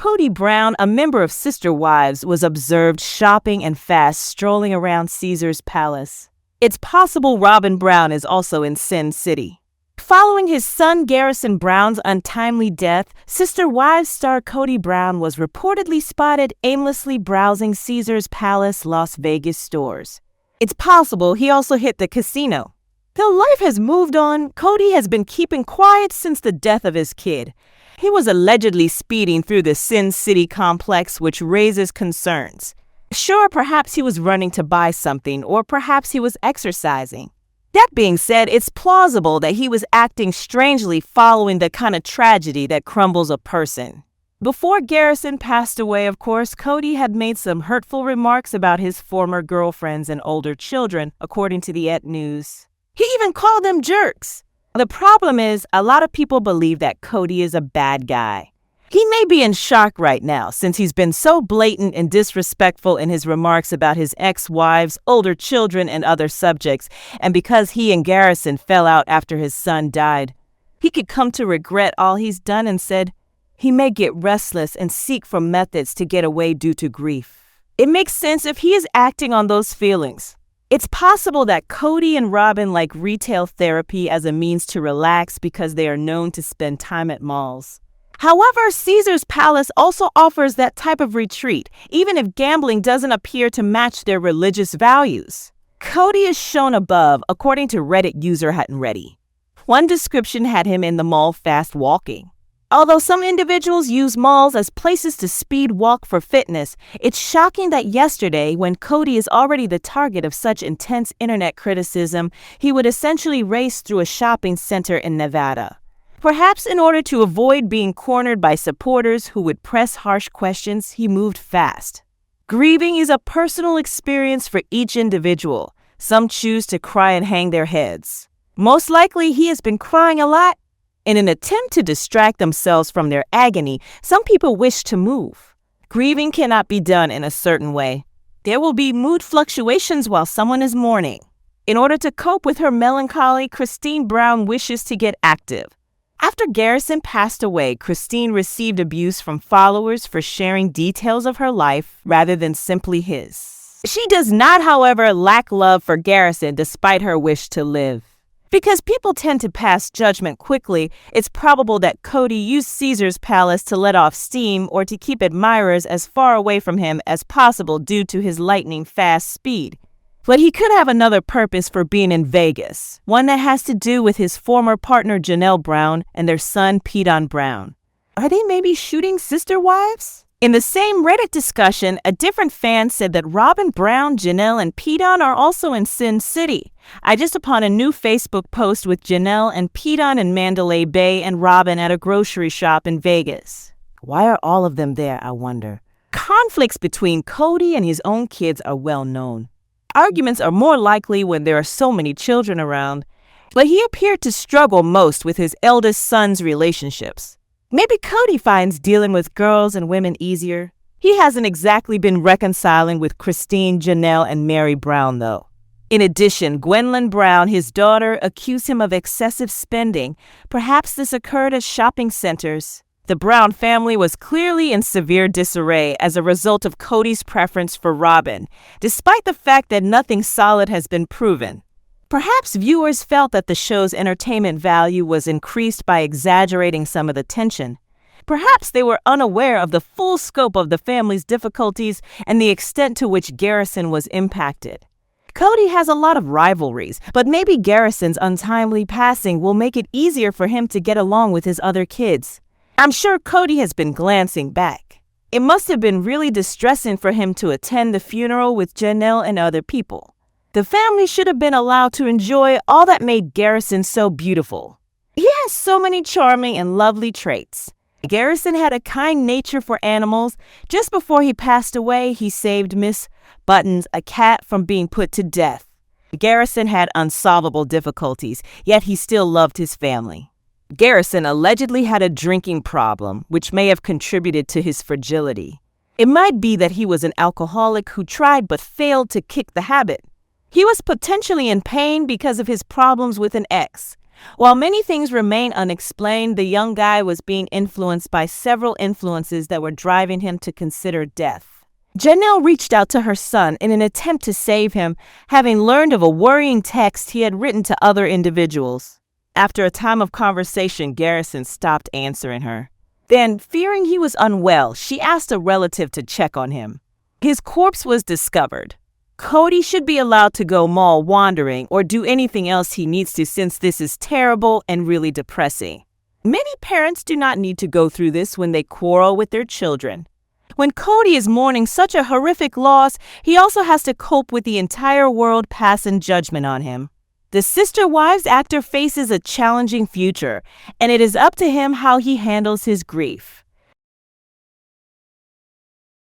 Kody Brown, a member of Sister Wives, was observed shopping and fast strolling around Caesar's palace. It's possible Robyn Brown is also in Sin City. Following his son Garrison Brown's untimely death, Sister Wives star Kody Brown was reportedly spotted aimlessly browsing Caesar's Palace Las Vegas stores. It's possible he also hit the casino. Though life has moved on, Kody has been keeping quiet since the death of his kid. He was allegedly speeding through the Sin City complex, which raises concerns. Sure, perhaps he was running to buy something, or perhaps he was exercising. That being said, it's plausible that he was acting strangely following the kind of tragedy that crumbles a person. Before Garrison passed away, of course, Kody had made some hurtful remarks about his former girlfriends and older children, according to the News. He even called them jerks. The problem is, a lot of people believe that Kody is a bad guy. He may be in shock right now since he's been so blatant and disrespectful in his remarks about his ex-wives, older children, and other subjects, and because he and Garrison fell out after his son died. He could come to regret all he's done and said he may get restless and seek for methods to get away due to grief. It makes sense if he is acting on those feelings. It's possible that Kody and Robyn like retail therapy as a means to relax because they are known to spend time at malls. However, Caesar's Palace also offers that type of retreat, even if gambling doesn't appear to match their religious values. Kody is shown above, according to Reddit user Huttonready. One description had him in the mall fast walking. Although some individuals use malls as places to speed walk for fitness, it's shocking that yesterday, when Kody is already the target of such intense internet criticism, he would essentially race through a shopping center in Nevada. Perhaps in order to avoid being cornered by supporters who would press harsh questions, he moved fast. Grieving is a personal experience for each individual. Some choose to cry and hang their heads. Most likely, he has been crying a lot. In an attempt to distract themselves from their agony, some people wish to move. Grieving cannot be done in a certain way. There will be mood fluctuations while someone is mourning. In order to cope with her melancholy, Kody Brown wishes to get active. After Garrison passed away, Kody received abuse from followers for sharing details of her life rather than simply his. She does not, however, lack love for Garrison despite her wish to live. Because people tend to pass judgment quickly, it's probable that Kody used Caesar's Palace to let off steam or to keep admirers as far away from him as possible due to his lightning-fast speed. But he could have another purpose for being in Vegas, one that has to do with his former partner Janelle Brown and their son Kody Brown. Are they maybe shooting sister wives? In the same Reddit discussion, a different fan said that Robyn Brown, Janelle, and Kody are also in Sin City. I just upon a new Facebook post with Janelle and Kody in Mandalay Bay and Robyn at a grocery shop in Vegas. Why are all of them there, I wonder? Conflicts between Kody and his own kids are well known. Arguments are more likely when there are so many children around, but he appeared to struggle most with his eldest son's relationships. Maybe Kody finds dealing with girls and women easier. He hasn't exactly been reconciling with Christine, Janelle, and Meri Brown, though. In addition, Gwendolyn Brown, his daughter, accused him of excessive spending. Perhaps this occurred at shopping centers. The Brown family was clearly in severe disarray as a result of Kody's preference for Robyn, despite the fact that nothing solid has been proven. Perhaps viewers felt that the show's entertainment value was increased by exaggerating some of the tension. Perhaps they were unaware of the full scope of the family's difficulties and the extent to which Garrison was impacted. Kody has a lot of rivalries, but maybe Garrison's untimely passing will make it easier for him to get along with his other kids. I'm sure Kody has been glancing back. It must have been really distressing for him to attend the funeral with Janelle and other people. The family should have been allowed to enjoy all that made Garrison so beautiful. He has so many charming and lovely traits. Garrison had a kind nature for animals. Just before he passed away, he saved Miss Buttons, a cat, from being put to death. Garrison had unsolvable difficulties, yet he still loved his family. Garrison allegedly had a drinking problem, which may have contributed to his fragility. It might be that he was an alcoholic who tried but failed to kick the habit. He was potentially in pain because of his problems with an ex. While many things remain unexplained, the young guy was being influenced by several influences that were driving him to consider death. Janelle reached out to her son in an attempt to save him, having learned of a worrying text he had written to other individuals. After a time of conversation, Garrison stopped answering her. Then, fearing he was unwell, she asked a relative to check on him. His corpse was discovered. Cody should be allowed to go mall wandering or do anything else he needs to, since this is terrible and really depressing. Many parents do not need to go through this when they quarrel with their children. When Cody is mourning such a horrific loss, he also has to cope with the entire world passing judgment on him. The Sister Wives actor faces a challenging future, and it is up to him how he handles his grief.